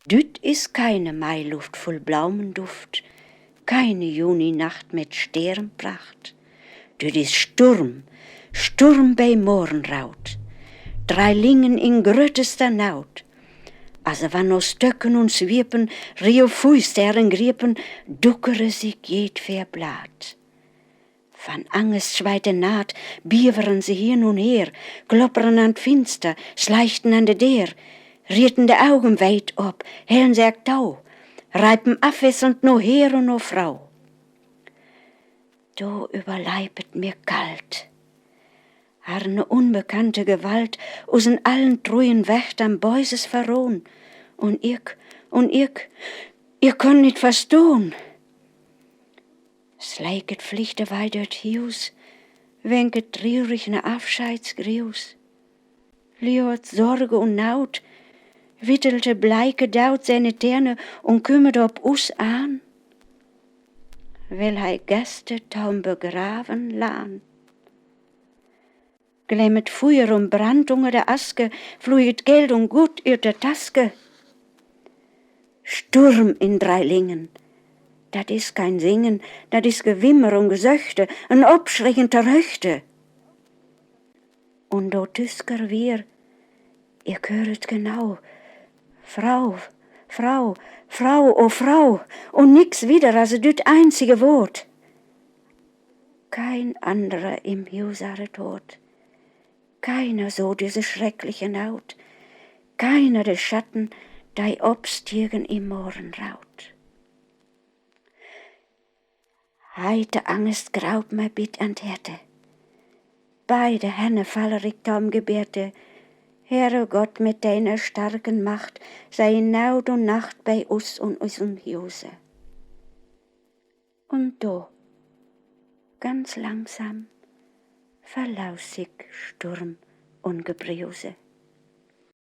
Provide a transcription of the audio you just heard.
Düt is keine Mailuft voll Blaumenduft, keine Juninacht mit Sternpracht. Düt is Sturm, Sturm bei Morgenraut, 3 Lingen in grötester Naut. Als wann no Stöcken und Zwiepen, Rio Fuisteren griepen, duckere sich jedver Blatt. Van Angst zweite Naht, bieveren sie hin und her, klopperen an Finster, schleichten an de Deer, rierten de Augen weit op, hellen sie Tau, reipen abwechselnd no Heer und no Frau. Do überleibet mir kalt. Harne unbekannte Gewalt usen allen treuen Wächtern Beuses verrohn. Und ich konn nicht verstohn. Sleiket vliegte weit uit Hius, wenket traurig ne Abscheidsgrius. Liot Sorge und Naut, wittelte bleike Daut seine Terne und kümmert ob us an. Will hei Gäste taum begraven lahn. Glemmet Feuer und Brand unter der Aske, fluiet Geld und Gut uit der Taske. Sturm in 3 Lingen, dat is kein Singen, dat is Gewimmer und Gesöchte, ein Obschrecken der Röchte. Und do Tüsker wir, ihr höret genau, Frau, Frau, Frau, oh Frau, und nix wieder als düt einzige Wort. Kein anderer im Husare tot, keiner so diese schreckliche Naut, keiner des Schatten, dei obstiegen im Morgenraut. Heite Angst graut mei bit an Härte, beide Hände fallerig Tom gebärte, Herre Gott mit deiner starken Macht, sei in Naut und Nacht bei us und unsem Huse. Und do, ganz langsam, verlausig Sturm und Gebrause.